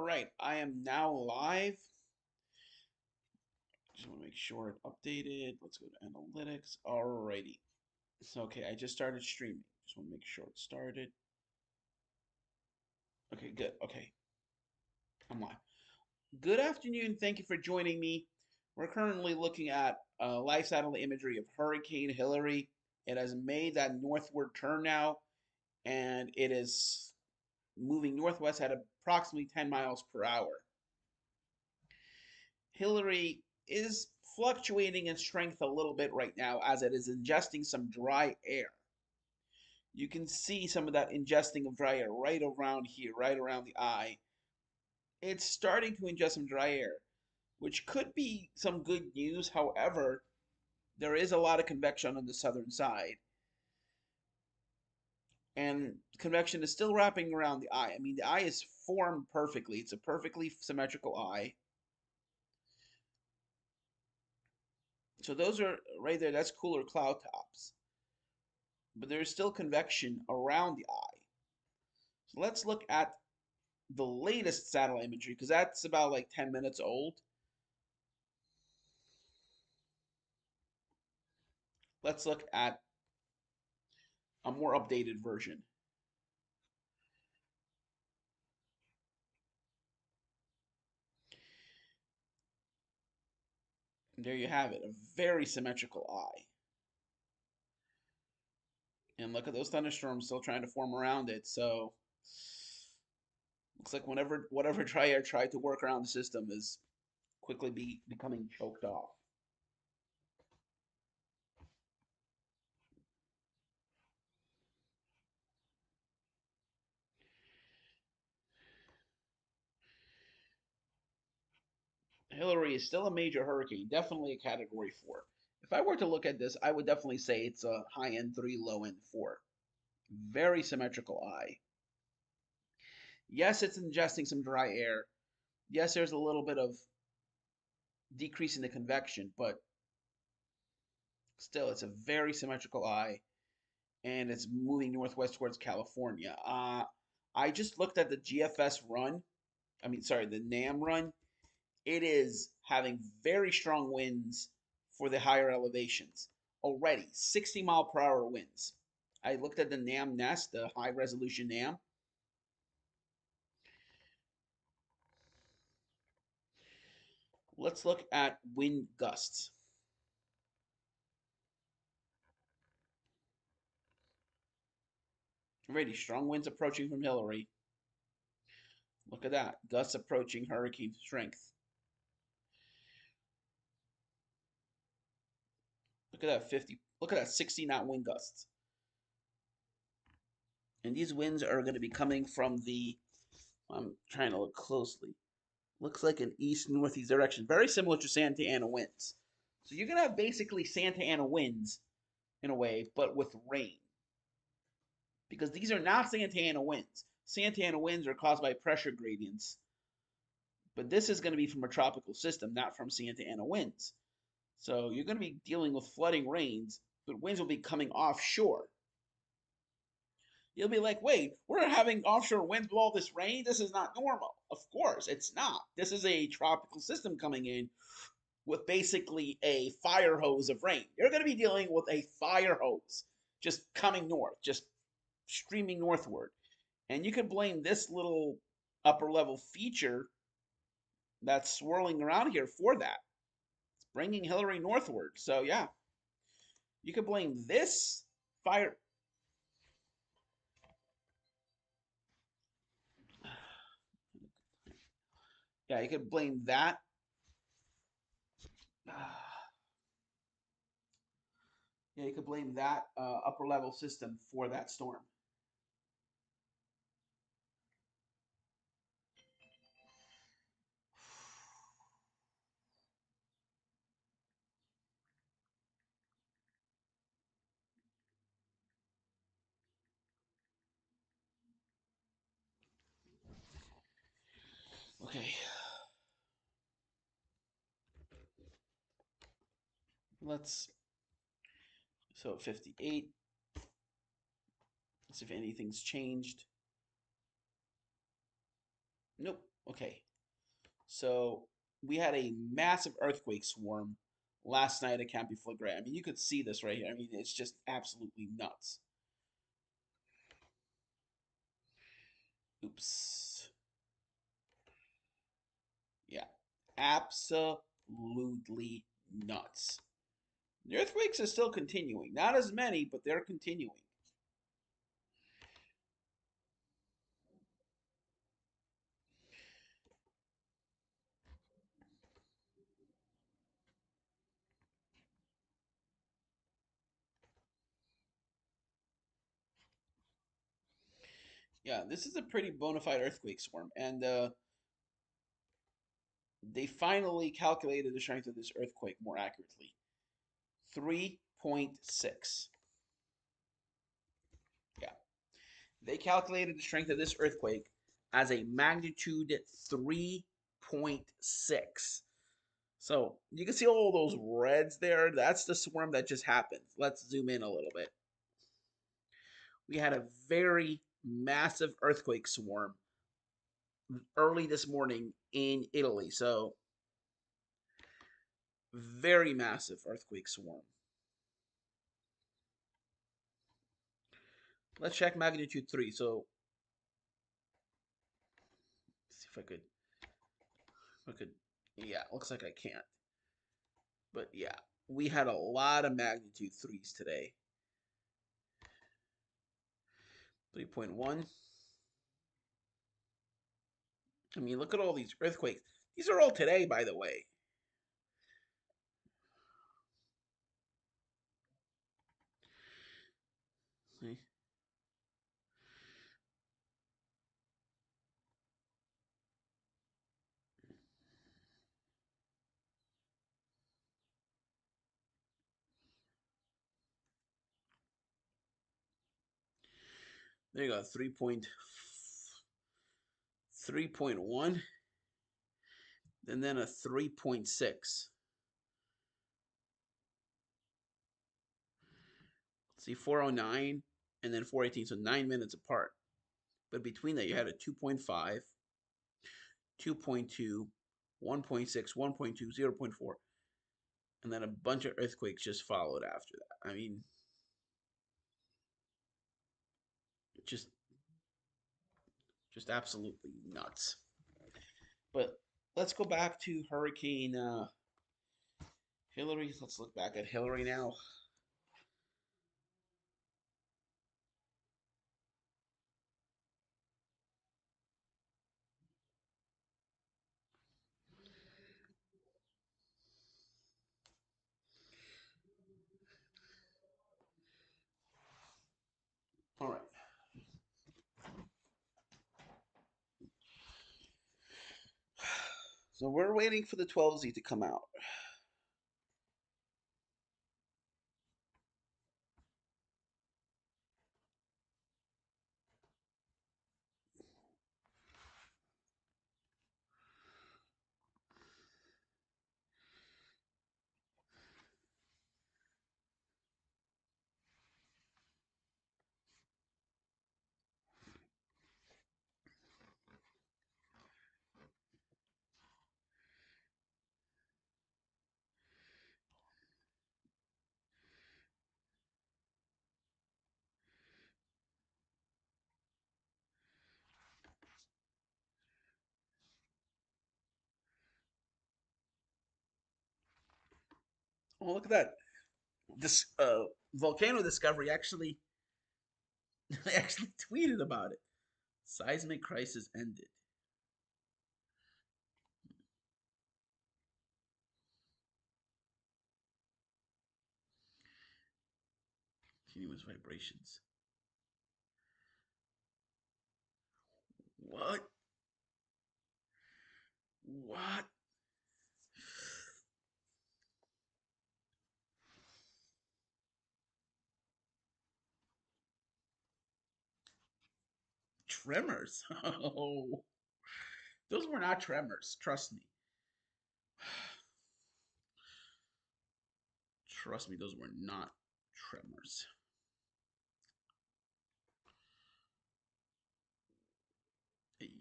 right, I am now live. Just want to make sure it updated. Let's go to analytics. Alrighty. So, okay, I just started streaming. Just want to make sure it started. Okay, good. Okay, I'm live. Good afternoon. Thank you for joining me. We're currently looking at live satellite imagery of Hurricane Hilary. It has made that northward turn now, and it is moving northwest at approximately 10 miles per hour. Hilary is fluctuating in strength a little bit right now as it is ingesting some dry air. You can see some of that ingesting of dry air right around here, right around the eye. It's starting to ingest some dry air, which could be some good news. However, there is a lot of convection on the southern side, and convection is still wrapping around the eye. I mean, the eye is formed perfectly. It's a perfectly symmetrical eye. So those are right there. That's cooler cloud tops. But there's still convection around the eye. So let's look at the latest satellite imagery because that's about like 10 minutes old. Let's look at a more updated version. And there you have it, a very symmetrical eye. And look at those thunderstorms still trying to form around it. So looks like whatever dry air tried to work around the system is quickly becoming choked off. Hilary is still a major hurricane, definitely a category 4. If I were to look at this, I would definitely say it's a high end 3, low end 4. Very symmetrical eye. Yes, it's ingesting some dry air. Yes, there's a little bit of decrease in the convection, but still, it's a very symmetrical eye, and it's moving northwest towards California. I just looked at the GFS run. I mean, sorry, the NAM run. It is having very strong winds for the higher elevations already. 60 mile per hour winds. I looked at the NAM nest, the high resolution NAM. Let's look at wind gusts. Already strong winds approaching from Hilary. Look at that. Gusts approaching hurricane strength. Look at that 50. Look at that 60 knot wind gusts. And these winds are going to be coming from the, I'm trying to look closely. Looks like an east-northeast direction. Very similar to Santa Ana winds. So you're going to have basically Santa Ana winds in a way, but with rain. Because these are not Santa Ana winds. Santa Ana winds are caused by pressure gradients. But this is going to be from a tropical system, not from Santa Ana winds. So you're going to be dealing with flooding rains, but winds will be coming offshore. You'll be like, wait, we're having offshore winds with all this rain? This is not normal. Of course, it's not. This is a tropical system coming in with basically a fire hose of rain. You're going to be dealing with a fire hose just coming north, just streaming northward. And you can blame this little upper level feature that's swirling around here for that. It's bringing Hilary northward. So, yeah, you could blame this fire. Yeah, you could blame that. Yeah, you could blame that upper level system for that storm. Okay, let's, so 58, let's see if anything's changed. Nope, Okay, so we had a massive earthquake swarm last night at Campi Flegrei. I mean, you could see this right here. I mean, it's just absolutely nuts. Oops. Yeah, absolutely nuts. The earthquakes are still continuing. Not as many, but they're continuing. Yeah, this is a pretty bona fide earthquake swarm, and they finally calculated the strength of this earthquake more accurately. 3.6. Yeah. They calculated the strength of this earthquake as a magnitude 3.6. So you can see all those reds there. That's the swarm that just happened. Let's zoom in a little bit. We had a very massive earthquake swarm early this morning in Italy. So very massive earthquake swarm. Let's check magnitude 3. So see if I could, yeah, looks like I can't. But yeah, we had a lot of magnitude 3s today. 3.1. I mean, look at all these earthquakes. These are all today, by the way. See? There you go, 3.1, and then a 3.6. See, 409 and then 418, so 9 minutes apart. But between that, you had a 2.5, 2.2, 1.6, 1.2, 0.4, and then a bunch of earthquakes just followed after that. I mean, just just absolutely nuts. But let's go back to Hurricane Hilary. Let's look back at Hilary now. All right. So we're waiting for the 12Z to come out. Oh, look at that! This volcano discovery actually actually tweeted about it. Seismic crisis ended. Continuous vibrations. What? What? Tremors? Oh, those were not tremors. Trust me. Trust me, those were not tremors.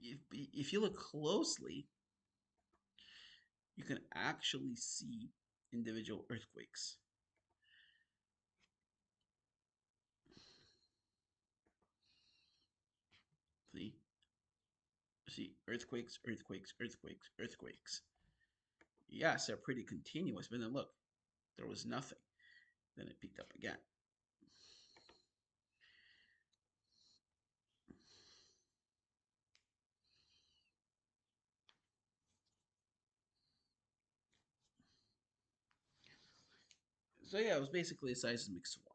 if you look closely, you can actually see individual earthquakes. See? See, earthquakes, earthquakes, earthquakes, earthquakes. Yes, they're pretty continuous, but then look, there was nothing. Then it peaked up again. So yeah, it was basically a seismic swarm.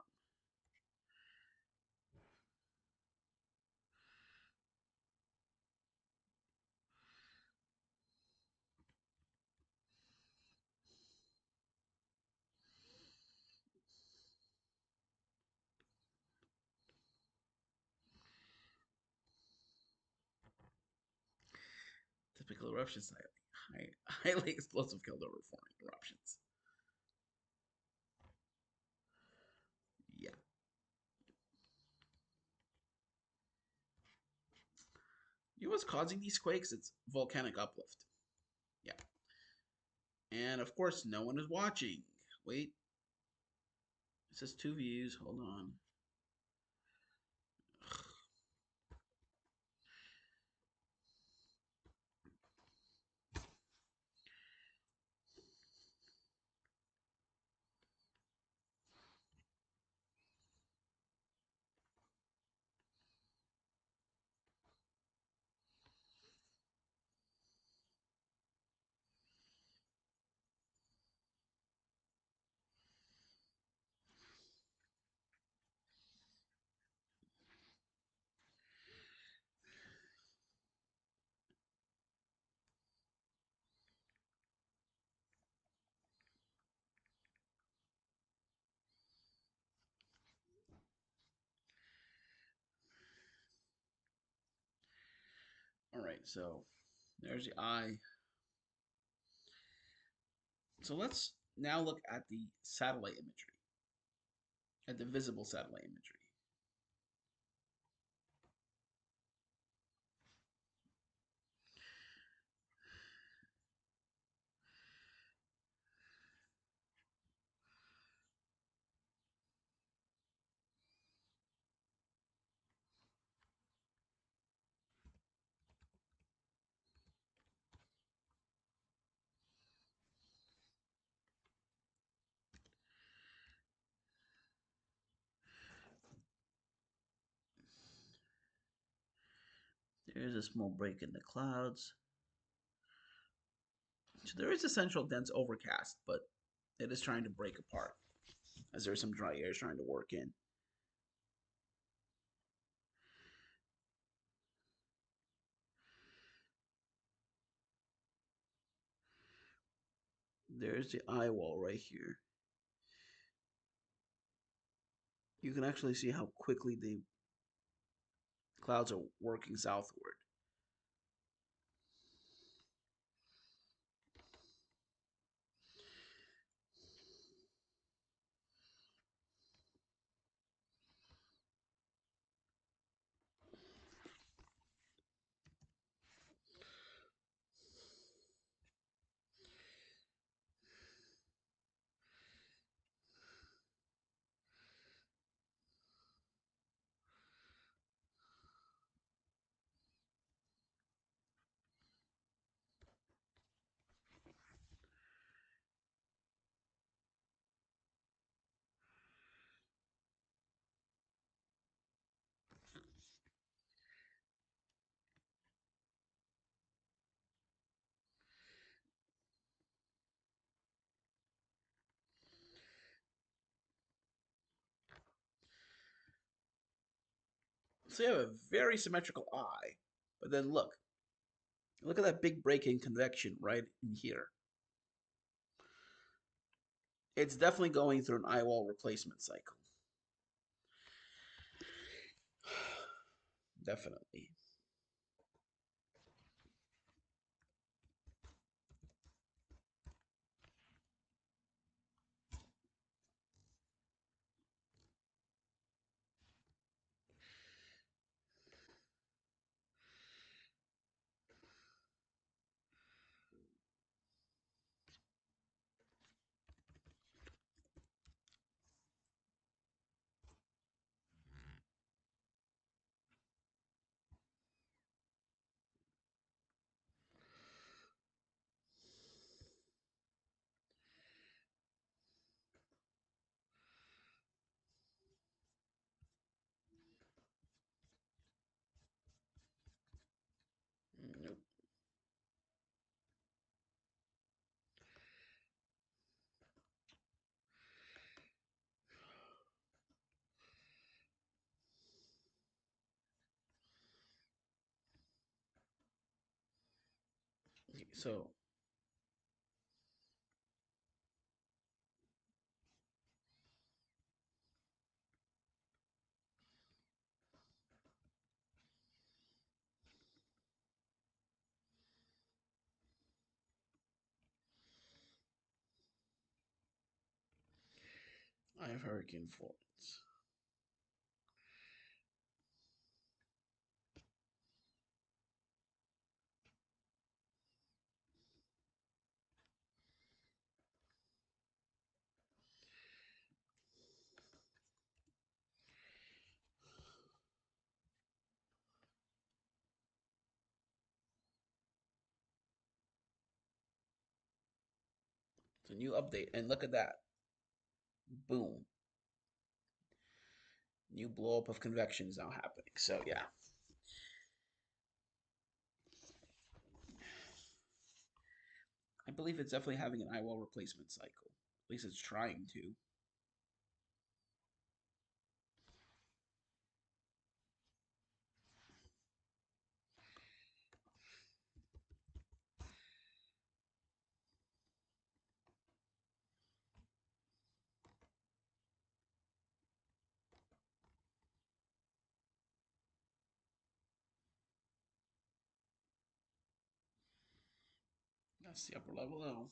Typical eruption site. Highly explosive caldera forming eruptions. Yeah. You know what's causing these quakes? It's volcanic uplift. Yeah. And of course, no one is watching. Wait. It says 2 views. Hold on. All right, so there's the eye. So let's now look at the satellite imagery, at the visible satellite imagery. There's a small break in the clouds. So there is a central dense overcast, but it is trying to break apart as there's some dry air trying to work in. There's the eye wall right here. You can actually see how quickly the clouds are working southward. So you have a very symmetrical eye, but then look at that big break in convection right in here. It's definitely going through an eye wall replacement cycle. Definitely. So I have Hurricane Florence. It's a new update, and look at that. Boom. New blow up of convection is now happening. So yeah. I believe it's definitely having an eye wall replacement cycle. At least it's trying to. That's the upper level though.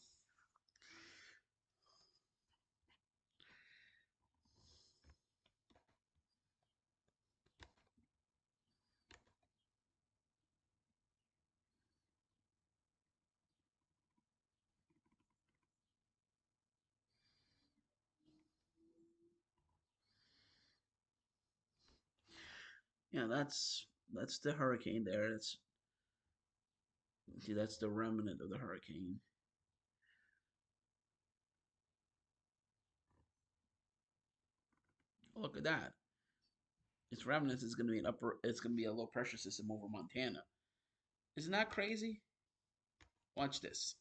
Yeah, that's the hurricane there. That's see that's the remnant of the hurricane. Oh, look at that. Its remnant is going to be an upper. It's going to be a low pressure system over Montana. Isn't that crazy? Watch this.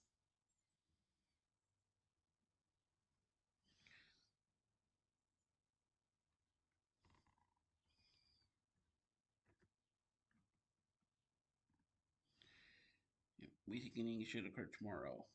Weakening should occur tomorrow.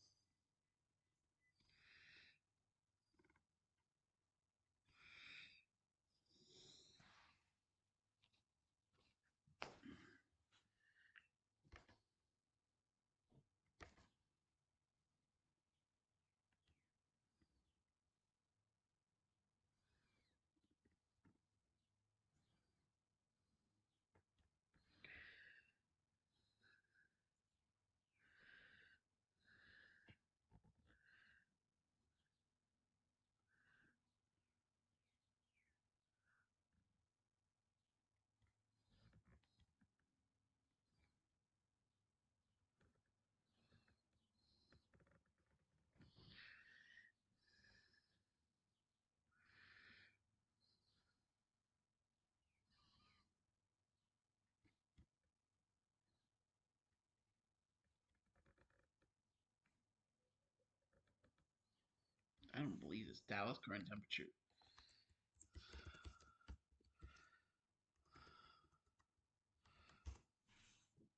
I don't believe this. Dallas current temperature.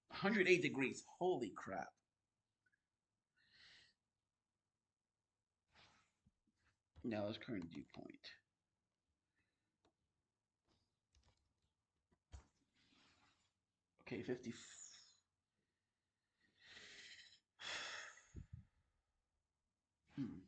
108 degrees. Holy crap. Dallas current dew point. Okay, 50. Hmm.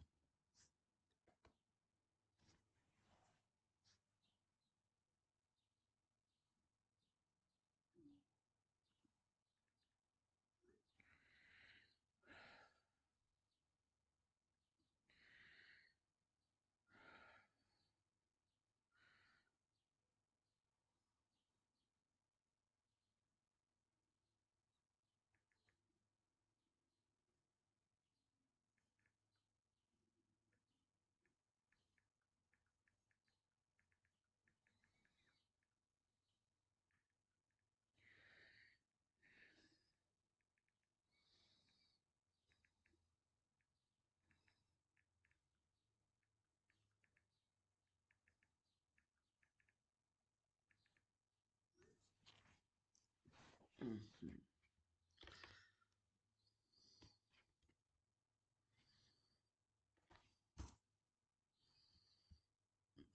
Mhm.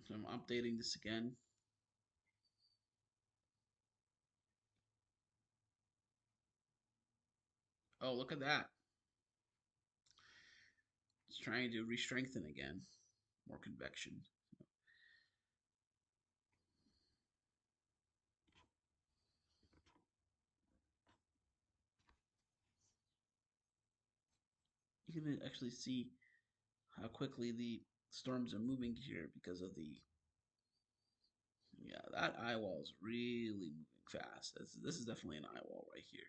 So I'm updating this again. Oh, look at that. It's trying to re-strengthen again. More convection. You can actually see how quickly the storms are moving here because of the, yeah, that eye wall is really moving fast. This is definitely an eye wall right here.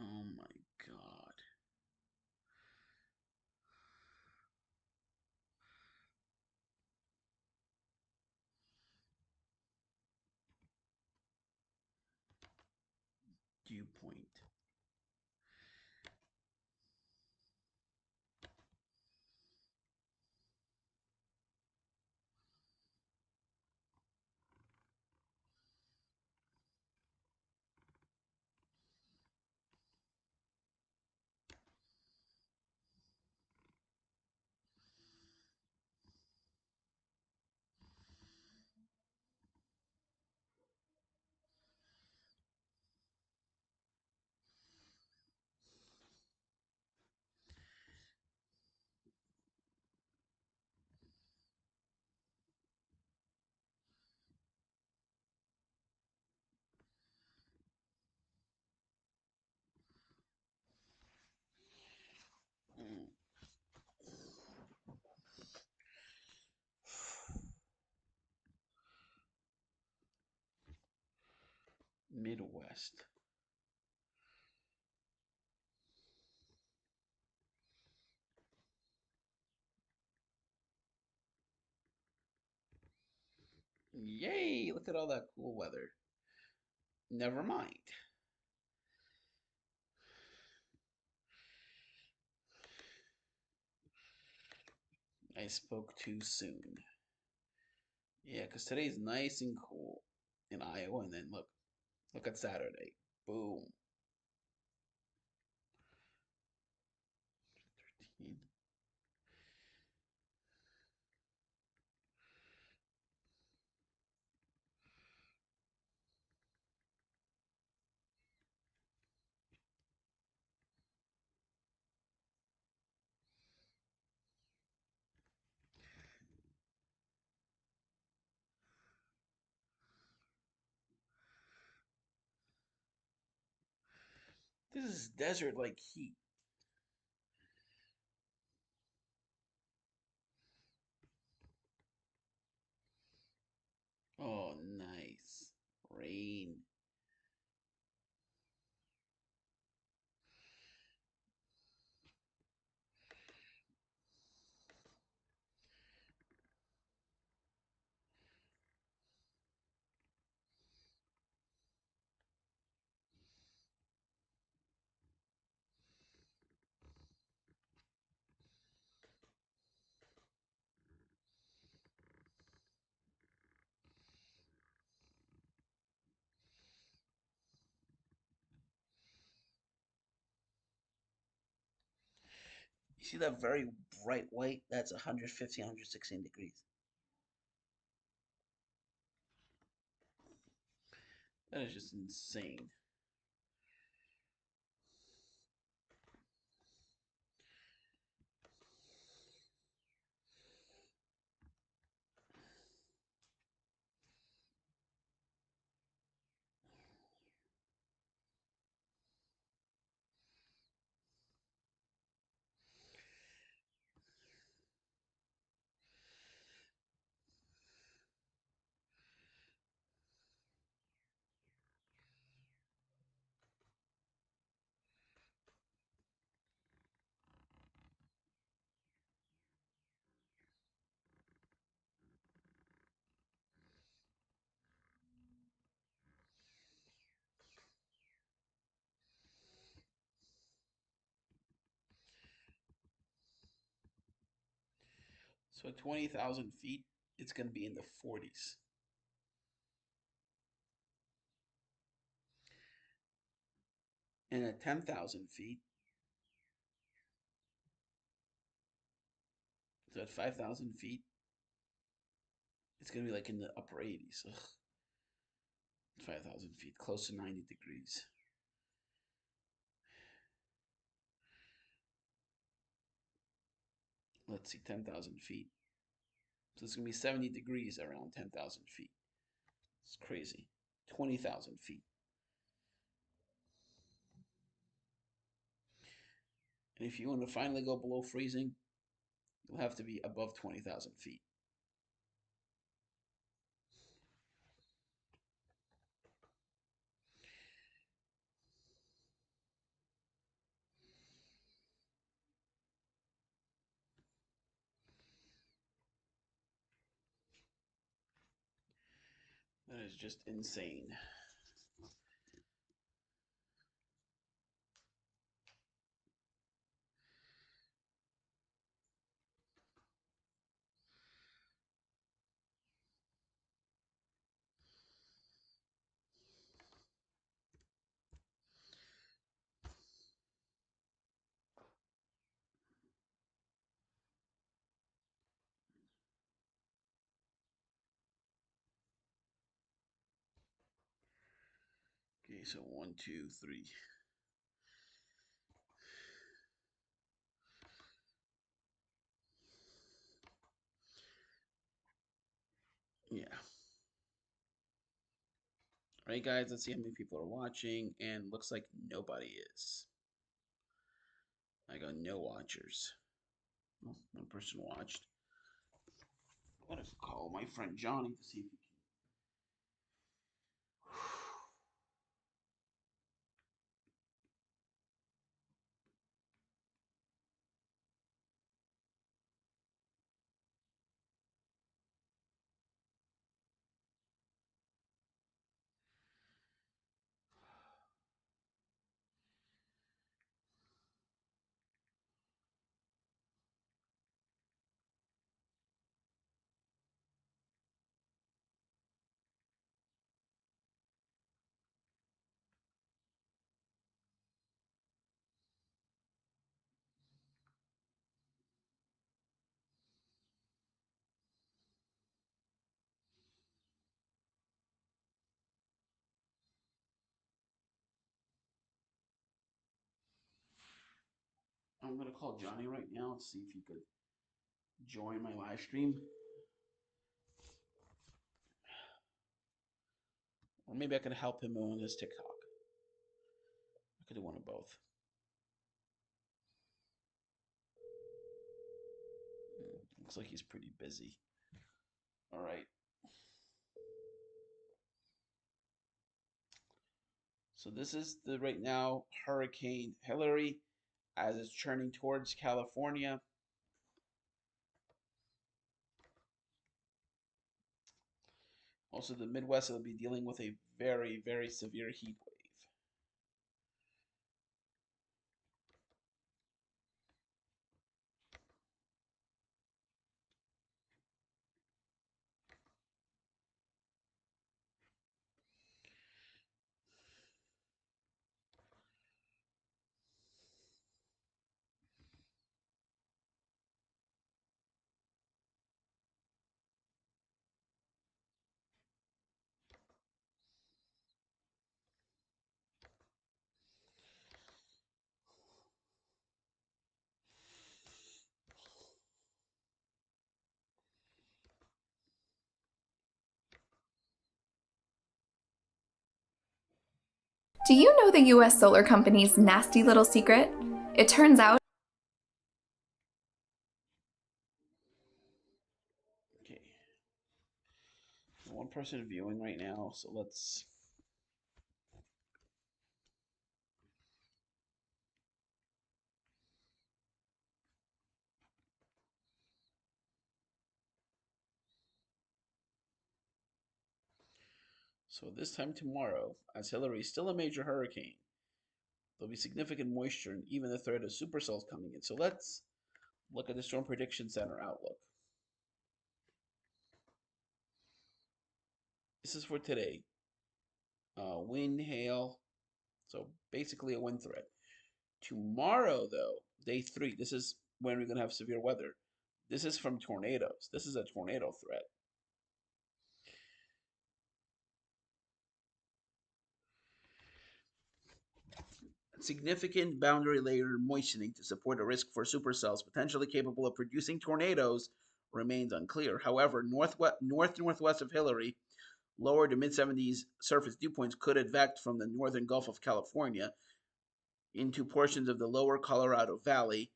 Oh my god. Dew point. Mm. Midwest. Yay! Look at all that cool weather. Never mind. I spoke too soon. Yeah, because today's nice and cool in Iowa, and then look at Saturday. Boom. 13. This is desert like heat. Oh, nice. Rain. You see that very bright white? That's 115, 116 degrees. That is just insane. So at 20,000 feet, it's going to be in the 40s. And at 10,000 feet, so at 5,000 feet, it's going to be like in the upper 80s. Ugh. 5,000 feet, close to 90 degrees. Let's see, 10,000 feet. So it's going to be 70 degrees around 10,000 feet. It's crazy. 20,000 feet. And if you want to finally go below freezing, you'll have to be above 20,000 feet. That is just insane. Okay, so 1, 2, 3. Yeah. All right, guys, let's see how many people are watching, and looks like nobody is. I got no watchers. Well, one person watched. I'm gonna call my friend Johnny to see if he can. I'm gonna call Johnny right now and see if he could join my live stream. Or maybe I can help him on his TikTok. I could do one of both. Looks like he's pretty busy. All right. So this is the right now Hurricane Hilary as it's churning towards California. Also, the Midwest will be dealing with a very, very severe heat wave. Do you know the US Solar Company's nasty little secret? It turns out Okay. One person viewing right now, so let's. So this time tomorrow, as Hilary is still a major hurricane, there'll be significant moisture and even the threat of supercells coming in. So let's look at the Storm Prediction Center outlook. This is for today. Wind, hail. So basically a wind threat. Tomorrow, though, day 3, this is when we're going to have severe weather. This is from tornadoes. This is a tornado threat. Significant boundary layer moistening to support a risk for supercells potentially capable of producing tornadoes remains unclear. However, northwest of Hilary, lower to mid 70s surface dew points could advect from the northern Gulf of California into portions of the lower Colorado Valley,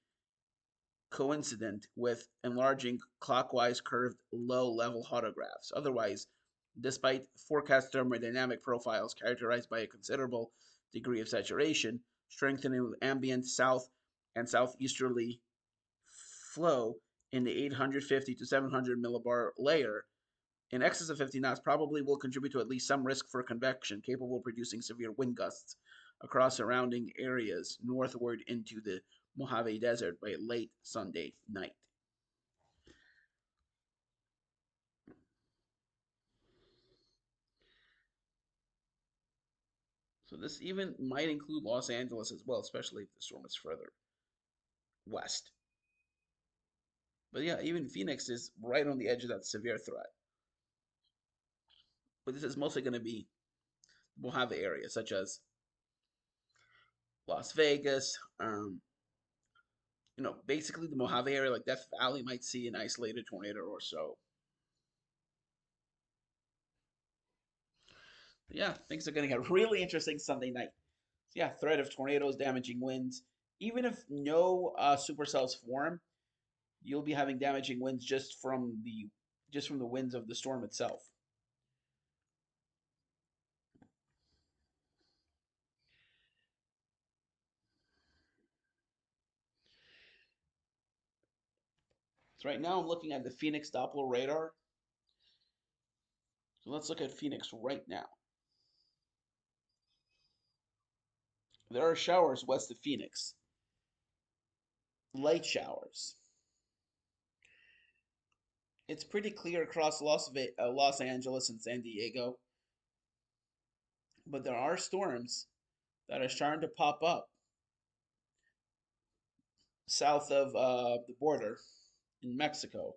coincident with enlarging clockwise curved low level autographs. Otherwise, despite forecast thermodynamic profiles characterized by a considerable degree of saturation, strengthening with ambient south and southeasterly flow in the 850 to 700 millibar layer in excess of 50 knots probably will contribute to at least some risk for convection capable of producing severe wind gusts across surrounding areas northward into the Mojave Desert by late Sunday night. So this even might include Los Angeles as well, especially if the storm is further west. But yeah, even Phoenix is right on the edge of that severe threat. But this is mostly going to be Mojave area, such as Las Vegas. Basically the Mojave area, like Death Valley, might see an isolated tornado or so. But yeah, things are going to get really interesting Sunday night. So yeah, threat of tornadoes, damaging winds. Even if no supercells form, you'll be having damaging winds just from the winds of the storm itself. So right now I'm looking at the Phoenix Doppler radar. So let's look at Phoenix right now. There are showers west of Phoenix, light showers. It's pretty clear across Los Angeles and San Diego, but there are storms that are starting to pop up south of the border in Mexico.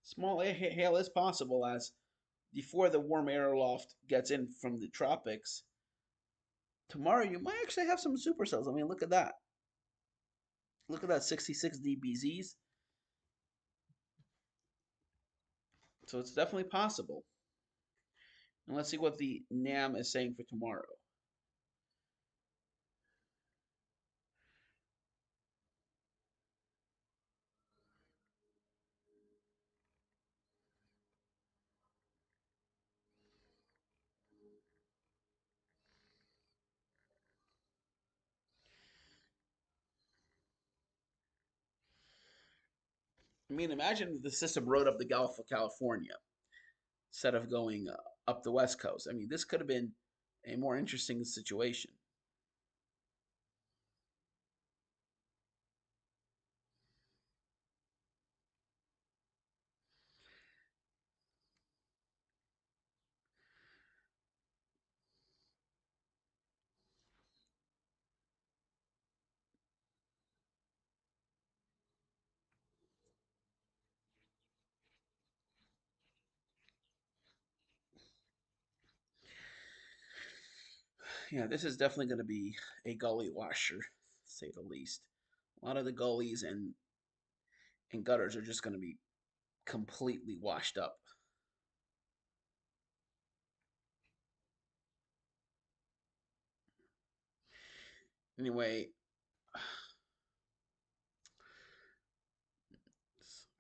Small hail is possible as before the warm air loft gets in from the tropics. Tomorrow you might actually have some supercells. I mean, look at that. Look at that 66 dBZs. So it's definitely possible. And let's see what the NAM is saying for tomorrow. I mean, imagine if the system rode up the Gulf of California instead of going up the West Coast. I mean, this could have been a more interesting situation. Yeah, this is definitely going to be a gully washer, to say the least. A lot of the gullies and gutters are just going to be completely washed up. Anyway,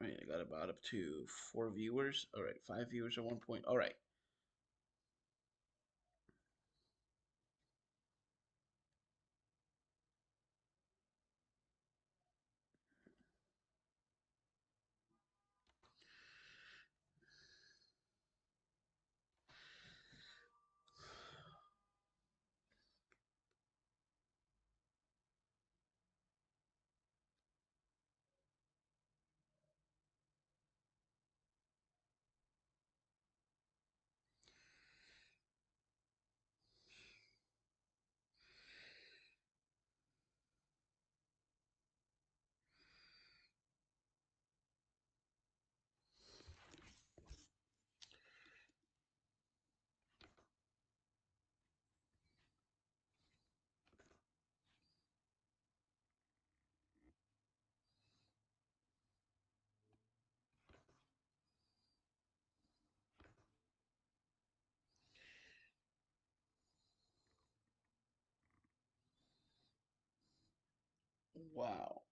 all right, I got about up to 4 viewers. All right, 5 viewers at one point. All right. Wow.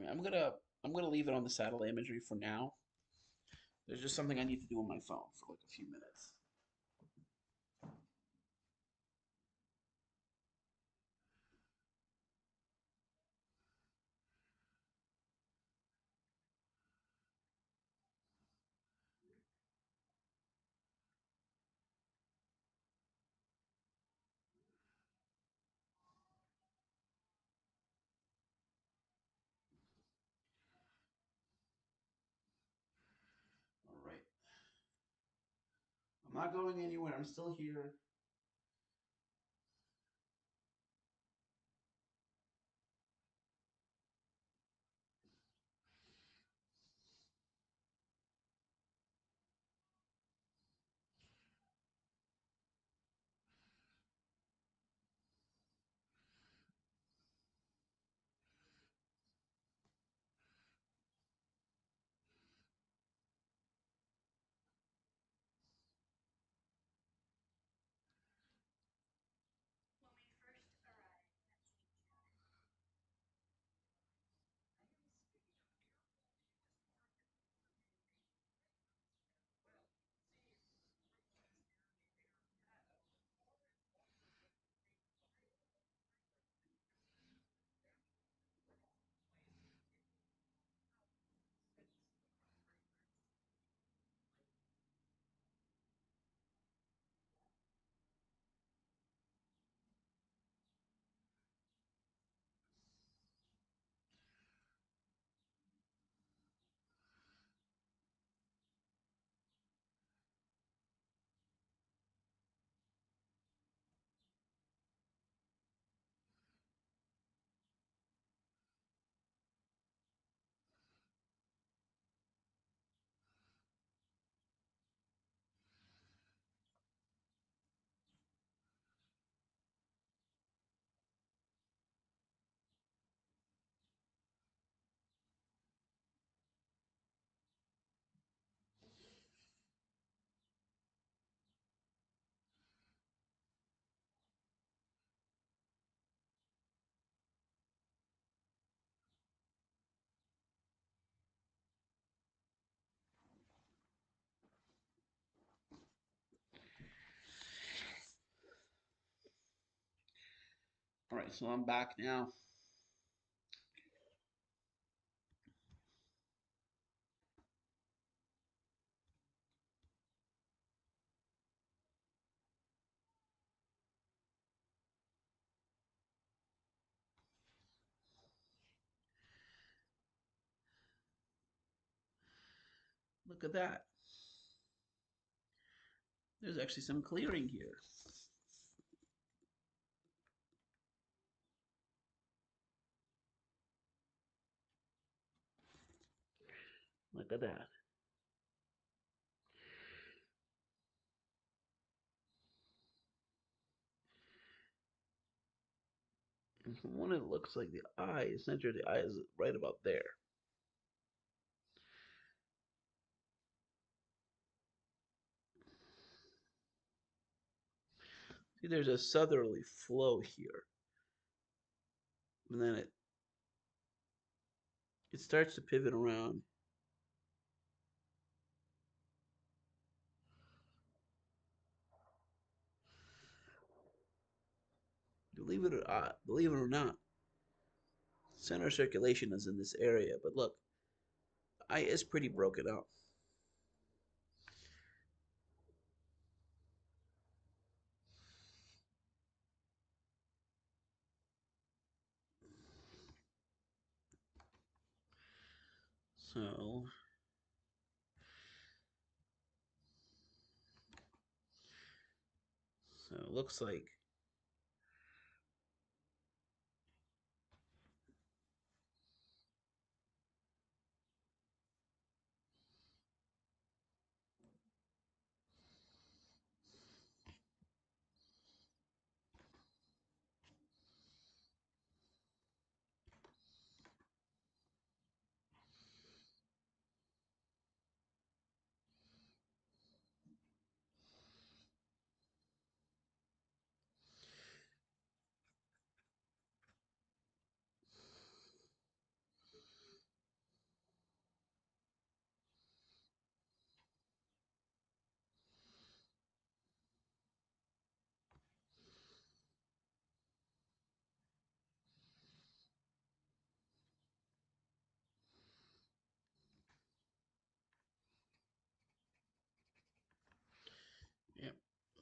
I'm gonna leave it on the satellite imagery for now. There's just something I need to do on my phone for like a few minutes. All right. I'm not going anywhere. I'm still here. All right, so I'm back now. Look at that. There's actually some clearing here. Look at that. And from one, it looks like the eye, the center of the eye is right about there. See, there's a southerly flow here. And then it starts to pivot around. Believe it or not, center circulation is in this area. But look, eye is pretty broken up. So it looks like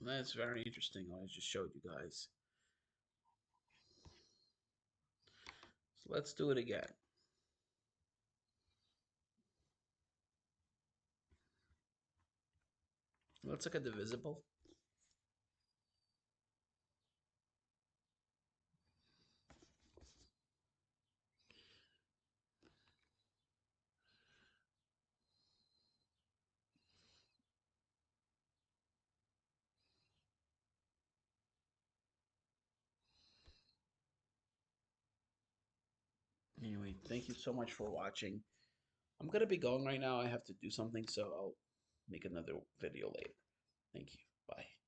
That's very interesting. What I just showed you guys. So let's do it again. Let's look at divisible. Anyway, thank you so much for watching. I'm gonna be going right now. I have to do something, so I'll make another video later. Thank you. Bye.